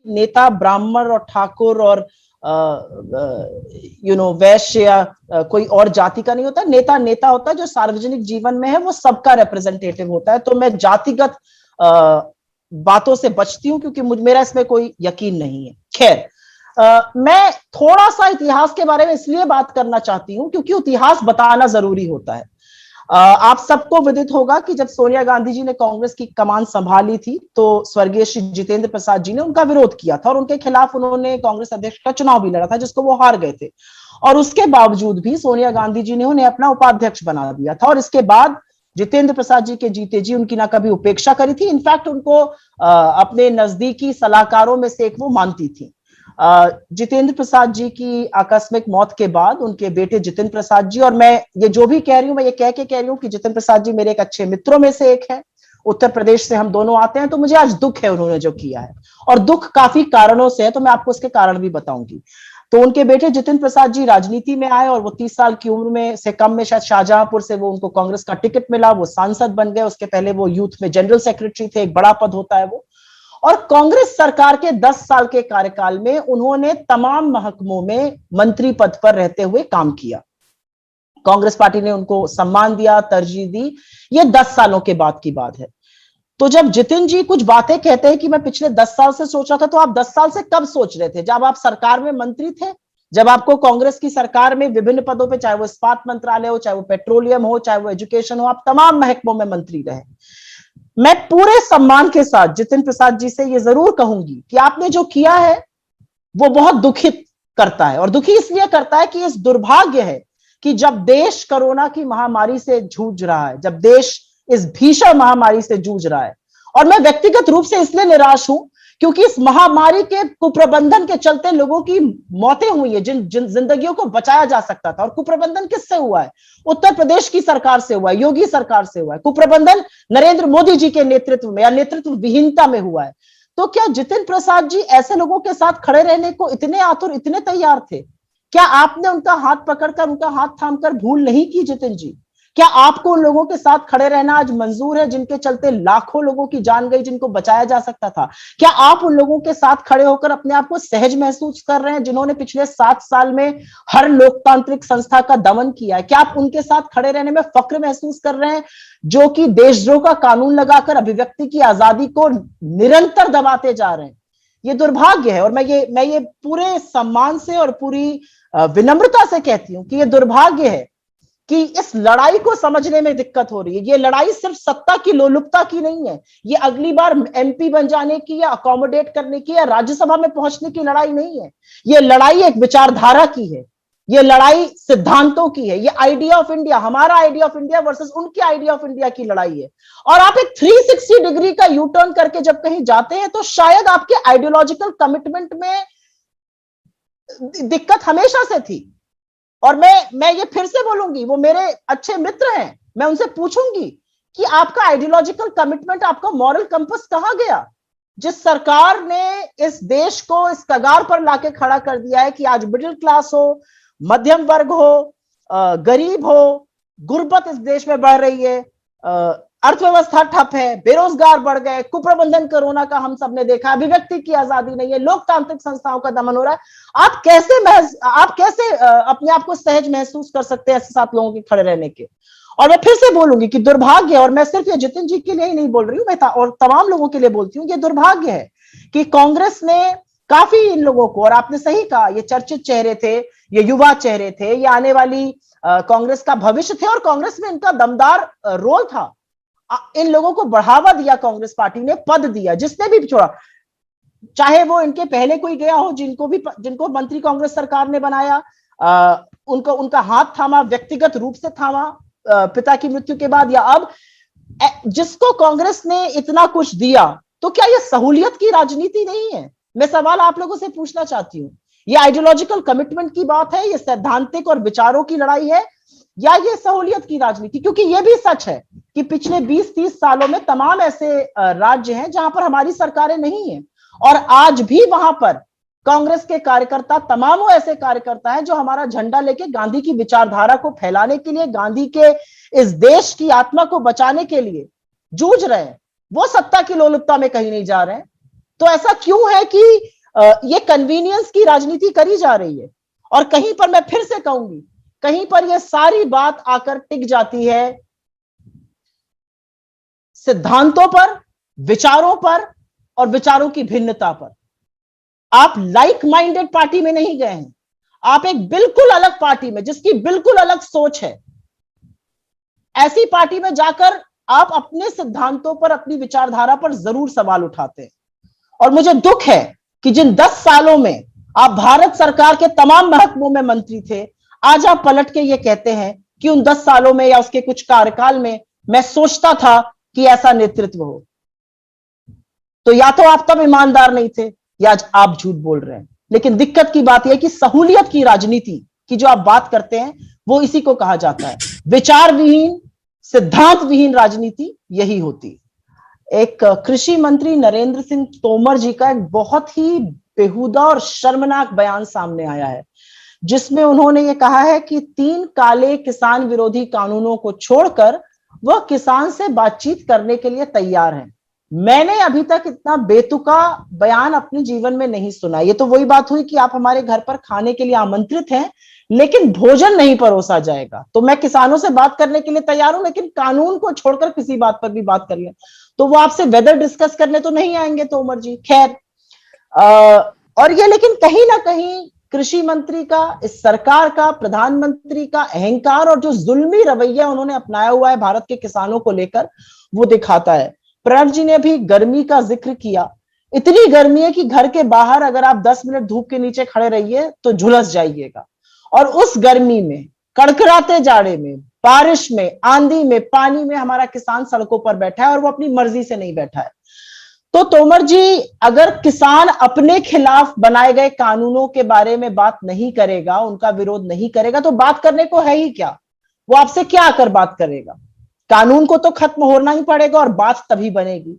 नेता ब्राह्मण और ठाकुर और वैश्य या कोई और जाति का नहीं होता। नेता नेता होता है, जो सार्वजनिक जीवन में है वो सबका रिप्रेजेंटेटिव होता है। तो मैं जातिगत बातों से बचती हूं, क्योंकि मेरा इसमें कोई यकीन नहीं है। खैर, मैं थोड़ा सा इतिहास के बारे में इसलिए बात करना चाहती हूं क्योंकि इतिहास बताना जरूरी होता है। आप सबको विदित होगा कि जब सोनिया गांधी जी ने कांग्रेस की कमान संभाली थी तो स्वर्गीय श्री जितेंद्र प्रसाद जी ने उनका विरोध किया था और उनके खिलाफ उन्होंने कांग्रेस अध्यक्ष का चुनाव भी लड़ा था, जिसको वो हार गए थे। और उसके बावजूद भी सोनिया गांधी जी ने उन्हें अपना उपाध्यक्ष बना दिया था। और इसके बाद जितेंद्र प्रसाद जी के जीते जी उनकी ना कभी उपेक्षा करी थी। इनफैक्ट उनको अपने नजदीकी सलाहकारों में से एक वो मानती थी। जितेंद्र प्रसाद जी की आकस्मिक मौत के बाद उनके बेटे जितेंद्र प्रसाद जी, और मैं ये जो भी कह रही हूं मैं ये कह के कह रही हूं कि जितेंद्र प्रसाद जी मेरे एक अच्छे मित्रों में से एक है। उत्तर प्रदेश से हम दोनों आते हैं, तो मुझे आज दुख है उन्होंने जो किया है, और दुख काफी कारणों से है, तो मैं आपको उसके कारण भी बताऊंगी। तो उनके बेटे जितेंद्र प्रसाद जी राजनीति में आए और वो 30 साल की उम्र में से कम में, शायद शाहजहांपुर से, वो उनको कांग्रेस का टिकट मिला, वो सांसद बन गए। उसके पहले वो यूथ में जनरल सेक्रेटरी थे, एक बड़ा पद होता है वो। और कांग्रेस सरकार के 10 साल के कार्यकाल में उन्होंने तमाम महकमों में मंत्री पद पर रहते हुए काम किया। कांग्रेस पार्टी ने उनको सम्मान दिया, तरजीह दी। ये 10 सालों के बाद की बात है। तो जब जितिन जी कुछ बातें कहते हैं कि मैं पिछले 10 साल से सोच रहा था, तो आप 10 साल से कब सोच रहे थे? जब आप सरकार में मंत्री थे, जब आपको कांग्रेस की सरकार में विभिन्न पदों पे, चाहे वो इस्पात मंत्रालय हो, चाहे वो पेट्रोलियम हो, चाहे वो एजुकेशन हो, आप तमाम महकमों में मंत्री रहे। मैं पूरे सम्मान के साथ जितिन प्रसाद जी से ये जरूर कहूंगी कि आपने जो किया है वो बहुत दुखित करता है। और दुखी इसलिए करता है कि इस दुर्भाग्य है कि जब देश कोरोना की महामारी से जूझ रहा है, जब देश इस भीषण महामारी से जूझ रहा है, और मैं व्यक्तिगत रूप से इसलिए निराश हूं क्योंकि इस महामारी के कुप्रबंधन के चलते लोगों की मौतें हुई है, जिन जिंदगियों को बचाया जा सकता था। और कुप्रबंधन किससे हुआ है? उत्तर प्रदेश की सरकार से हुआ है, योगी सरकार से हुआ है। कुप्रबंधन नरेंद्र मोदी जी के नेतृत्व में या नेतृत्व विहीनता में हुआ है। तो क्या जितिन प्रसाद जी ऐसे लोगों के साथ खड़े रहने को इतने आतुर, इतने तैयार थे? क्या आपने उनका हाथ पकड़कर, उनका हाथ थामकर भूल नहीं की जितिन जी? क्या आपको उन लोगों के साथ खड़े रहना आज मंजूर है जिनके चलते लाखों लोगों की जान गई, जिनको बचाया जा सकता था? क्या आप उन लोगों के साथ खड़े होकर अपने आप को सहज महसूस कर रहे हैं जिन्होंने पिछले 7 साल में हर लोकतांत्रिक संस्था का दमन किया है? क्या आप उनके साथ खड़े रहने में फक्र महसूस कर रहे हैं जो कि देशद्रोह का कानून लगाकर अभिव्यक्ति की आजादी को निरंतर दबाते जा रहे हैं? ये दुर्भाग्य है। और मैं ये पूरे सम्मान से और पूरी विनम्रता से कहती हूं कि ये दुर्भाग्य है कि इस लड़ाई को समझने में दिक्कत हो रही है। ये लड़ाई सिर्फ सत्ता की लोलुपता की नहीं है, ये अगली बार एमपी बन जाने की या अकोमोडेट करने की या राज्यसभा में पहुंचने की लड़ाई नहीं है। ये लड़ाई एक विचारधारा की है, ये लड़ाई सिद्धांतों की है। ये आइडिया ऑफ इंडिया, हमारा आइडिया ऑफ इंडिया वर्सेस उनके आइडिया ऑफ इंडिया की लड़ाई है। और आप एक 360 डिग्री का यू टर्न करके जब कहीं जाते हैं तो शायद आपके आइडियोलॉजिकल कमिटमेंट में दिक्कत हमेशा से थी। और मैं ये फिर से बोलूंगी, वो मेरे अच्छे मित्र हैं, मैं उनसे पूछूंगी कि आपका आइडियोलॉजिकल कमिटमेंट, आपका मॉरल कंपस कहां गया? जिस सरकार ने इस देश को इस कगार पर लाके खड़ा कर दिया है कि आज मिडिल क्लास हो, मध्यम वर्ग हो, गरीब हो, गुर्बत इस देश में बढ़ रही है, अर्थव्यवस्था ठप है, बेरोजगार बढ़ गए, कुप्रबंधन कोरोना का हम सब ने देखा, अभिव्यक्ति की आजादी नहीं है, लोकतांत्रिक संस्थाओं का दमन हो रहा है। आप कैसे अपने आप को सहज महसूस कर सकते हैं ऐसे 7 लोगों के खड़े रहने के? और मैं फिर से बोलूंगी कि दुर्भाग्य, और मैं सिर्फ ये जितिन जी के लिए ही नहीं बोल रही हूं, मैं और तमाम लोगों के लिए बोलती हूँ, ये दुर्भाग्य है कि कांग्रेस ने काफी इन लोगों को, और आपने सही कहा, ये चर्चित चेहरे थे, ये युवा चेहरे थे, ये आने वाली कांग्रेस का भविष्य थे, और कांग्रेस में इनका दमदार रोल था। इन लोगों को बढ़ावा दिया कांग्रेस पार्टी ने, पद दिया, जिसने भी छोड़ा, चाहे वो इनके पहले कोई गया हो, जिनको मंत्री कांग्रेस सरकार ने बनाया, उनका हाथ थामा, व्यक्तिगत रूप से थामा पिता की मृत्यु के बाद, या अब जिसको कांग्रेस ने इतना कुछ दिया, तो क्या यह सहूलियत की राजनीति नहीं है? मैं सवाल आप लोगों से पूछना चाहती हूँ। ये आइडियोलॉजिकल कमिटमेंट की बात है, ये सैद्धांतिक और विचारों की लड़ाई है, या ये सहूलियत की राजनीति? क्योंकि ये भी सच है कि पिछले 20-30 सालों में तमाम ऐसे राज्य हैं जहां पर हमारी सरकारें नहीं है, और आज भी वहां पर कांग्रेस के कार्यकर्ता, तमाम ऐसे कार्यकर्ता हैं जो हमारा झंडा लेके गांधी की विचारधारा को फैलाने के लिए, गांधी के इस देश की आत्मा को बचाने के लिए जूझ रहे हैं। वो सत्ता की लोलुपता में कहीं नहीं जा रहे हैं। तो ऐसा क्यों है कि ये कन्वीनियंस की राजनीति करी जा रही है? और कहीं पर मैं फिर से कहूंगी, कहीं पर यह सारी बात आकर टिक जाती है सिद्धांतों पर, विचारों पर और विचारों की भिन्नता पर। आप लाइक माइंडेड पार्टी में नहीं गए हैं, आप एक बिल्कुल अलग पार्टी में, जिसकी बिल्कुल अलग सोच है, ऐसी पार्टी में जाकर आप अपने सिद्धांतों पर, अपनी विचारधारा पर जरूर सवाल उठाते हैं। और मुझे दुख है कि जिन 10 सालों में आप भारत सरकार के तमाम महकमों में मंत्री थे, आज आप पलट के ये कहते हैं कि उन 10 सालों में या उसके कुछ कार्यकाल में मैं सोचता था कि ऐसा नेतृत्व हो। तो या तो आप तब ईमानदार नहीं थे या आज आप झूठ बोल रहे हैं। लेकिन दिक्कत की बात यह कि सहूलियत की राजनीति की जो आप बात करते हैं वो इसी को कहा जाता है। विचार विहीन, सिद्धांत विहीन राजनीति यही होती है। एक कृषि मंत्री नरेंद्र सिंह तोमर जी का एक बहुत ही बेहुदा और शर्मनाक बयान सामने आया है, जिसमें उन्होंने ये कहा है कि 3 काले किसान विरोधी कानूनों को छोड़कर वह किसान से बातचीत करने के लिए तैयार हैं। मैंने अभी तक इतना बेतुका बयान अपने जीवन में नहीं सुना। ये तो वही बात हुई कि आप हमारे घर पर खाने के लिए आमंत्रित हैं, लेकिन भोजन नहीं परोसा जाएगा। तो मैं किसानों से बात करने के लिए तैयार हूं, लेकिन कानून को छोड़कर किसी बात पर भी बात कर लें तो वो आपसे वेदर डिस्कस करने तो नहीं आएंगे तोमर जी। खैर, और ये लेकिन कहीं ना कहीं कृषि मंत्री का, इस सरकार का, प्रधानमंत्री का अहंकार और जो जुल्मी रवैया उन्होंने अपनाया हुआ है भारत के किसानों को लेकर, वो दिखाता है। प्रणब जी ने भी गर्मी का जिक्र किया। इतनी गर्मी है कि घर के बाहर अगर आप 10 मिनट धूप के नीचे खड़े रहिए तो झुलस जाइएगा। और उस गर्मी में, कड़कड़ाते जाड़े में, बारिश में, आंधी में, पानी में हमारा किसान सड़कों पर बैठा है और वो अपनी मर्जी से नहीं बैठा है। तो तोमर जी, अगर किसान अपने खिलाफ बनाए गए कानूनों के बारे में बात नहीं करेगा, उनका विरोध नहीं करेगा, तो बात करने को है ही क्या? वो आपसे क्या आकर बात करेगा? कानून को तो खत्म होना ही पड़ेगा और बात तभी बनेगी।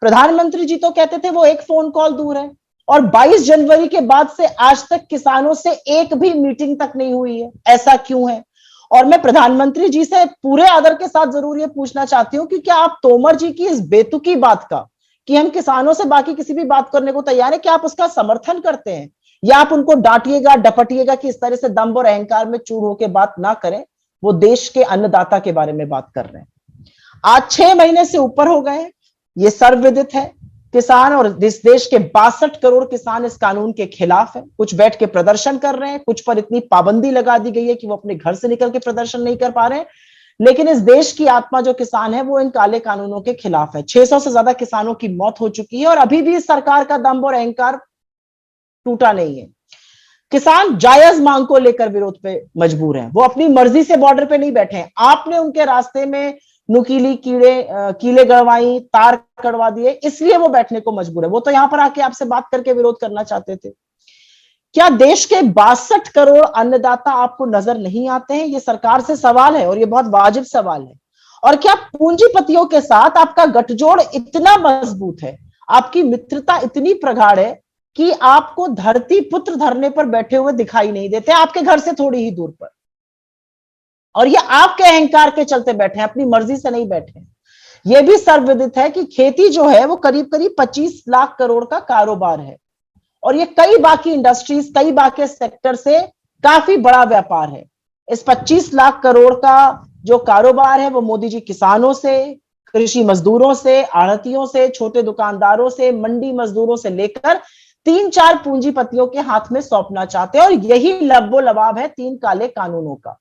प्रधानमंत्री जी तो कहते थे वो एक फोन कॉल दूर है, और 22 जनवरी के बाद से आज तक किसानों से एक भी मीटिंग तक नहीं हुई है। ऐसा क्यों है? और मैं प्रधानमंत्री जी से पूरे आदर के साथ जरूर ये पूछना चाहती हूँ कि क्या आप तोमर जी की इस बेतुकी बात का, कि हम किसानों से बाकी किसी भी बात करने को तैयार है, क्या आप उसका समर्थन करते हैं? या आप उनको डांटिएगा, डपटिएगा कि इस तरह से दंभ और अहंकार में चूर होकर बात ना करें? वो देश के अन्नदाता के बारे में बात कर रहे हैं। आज 6 महीने से ऊपर हो गए, ये सर्वविदित है। किसान और इस देश के 62 करोड़ किसान इस कानून के खिलाफ है। कुछ बैठ के प्रदर्शन कर रहे हैं, कुछ पर इतनी पाबंदी लगा दी गई है कि वो अपने घर से निकल के प्रदर्शन नहीं कर पा रहे हैं। लेकिन इस देश की आत्मा जो किसान है वो इन काले कानूनों के खिलाफ है। 600 से ज्यादा किसानों की मौत हो चुकी है और अभी भी इस सरकार का दंभ और अहंकार टूटा नहीं है। किसान जायज मांग को लेकर विरोध पे मजबूर हैं, वो अपनी मर्जी से बॉर्डर पे नहीं बैठे हैं। आपने उनके रास्ते में नुकीली कीले गड़वाई, तार कड़वा दिए, इसलिए वो बैठने को मजबूर है। वो तो यहां पर आके आपसे बात करके विरोध करना चाहते थे। क्या देश के 62 करोड़ अन्नदाता आपको नजर नहीं आते हैं? ये सरकार से सवाल है और ये बहुत वाजिब सवाल है। और क्या पूंजीपतियों के साथ आपका गठजोड़ इतना मजबूत है, आपकी मित्रता इतनी प्रगाढ़ है कि आपको धरती पुत्र धरने पर बैठे हुए दिखाई नहीं देते, आपके घर से थोड़ी ही दूर पर? और ये आपके अहंकार के चलते बैठे हैं, अपनी मर्जी से नहीं बैठे। यह भी सर्वविदित है कि खेती जो है वो करीब करीब 25 लाख करोड़ का कारोबार है और ये कई बाकी इंडस्ट्रीज, कई बाकी सेक्टर से काफी बड़ा व्यापार है। इस 25 लाख करोड़ का जो कारोबार है वो मोदी जी किसानों से, कृषि मजदूरों से, आढ़तियों से, छोटे दुकानदारों से, मंडी मजदूरों से लेकर 3-4 पूंजीपतियों के हाथ में सौंपना चाहते हैं। और यही लब्बो लबाब है 3 काले कानूनों का।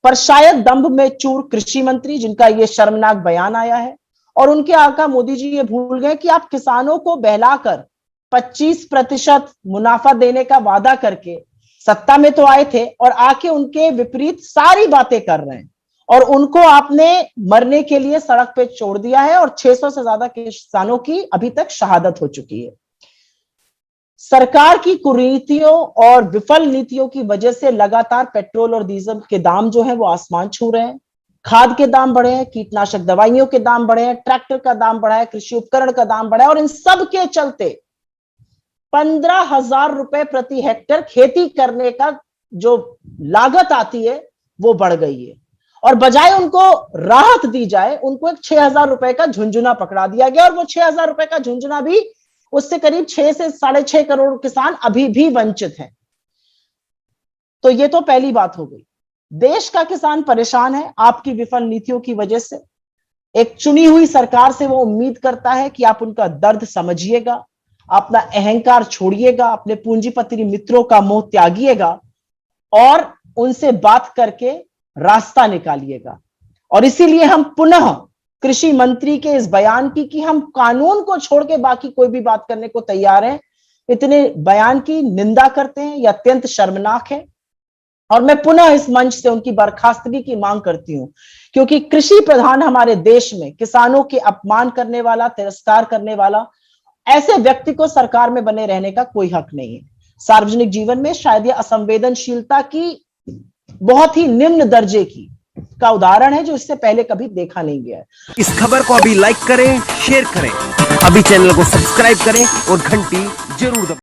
पर शायद दंभ में चूर कृषि मंत्री, जिनका ये शर्मनाक बयान आया है, और उनके आका मोदी जी ये भूल गए कि आप किसानों को बहलाकर 25% मुनाफा देने का वादा करके सत्ता में तो आए थे और आके उनके विपरीत सारी बातें कर रहे हैं और उनको आपने मरने के लिए सड़क पे छोड़ दिया है और 600 से ज्यादा किसानों की अभी तक शहादत हो चुकी है। सरकार की कुरीतियों और विफल नीतियों की वजह से लगातार पेट्रोल और डीजल के दाम जो है वो आसमान छू रहे हैं। खाद के दाम बढ़े हैं, कीटनाशक दवाइयों के दाम बढ़े हैं, ट्रैक्टर का दाम बढ़ा है, कृषि उपकरण का दाम बढ़ा है और इन सब के चलते 15,000 रुपए प्रति हेक्टेयर खेती करने का जो लागत आती है वो बढ़ गई है। और बजाय उनको राहत दी जाए, उनको एक 6,000 रुपए का झुंझुना पकड़ा दिया गया और वो 6,000 रुपए का झुंझुना भी उससे करीब 6 से 6.5 करोड़ किसान अभी भी वंचित हैं। तो ये तो पहली बात हो गई। देश का किसान परेशान है आपकी विफल नीतियों की वजह से। एक चुनी हुई सरकार से वो उम्मीद करता है कि आप उनका दर्द समझिएगा, अपना अहंकार छोड़िएगा, अपने पूंजीपति मित्रों का मोह त्यागिएगा और उनसे बात करके रास्ता निकालिएगा। और इसीलिए हम पुनः कृषि मंत्री के इस बयान की कि हम कानून को छोड़ के बाकी कोई भी बात करने को तैयार हैं, इतने बयान की निंदा करते हैं। यह अत्यंत शर्मनाक है और मैं पुनः इस मंच से उनकी बर्खास्तगी की मांग करती हूं, क्योंकि कृषि प्रधान हमारे देश में किसानों के अपमान करने वाला, तिरस्कार करने वाला ऐसे व्यक्ति को सरकार में बने रहने का कोई हक नहीं है। सार्वजनिक जीवन में शायद यह असंवेदनशीलता की बहुत ही निम्न दर्जे की का उदाहरण है, जो इससे पहले कभी देखा नहीं गया है। इस खबर को अभी लाइक करें, शेयर करें, अभी चैनल को सब्सक्राइब करें और घंटी जरूर दबाएं।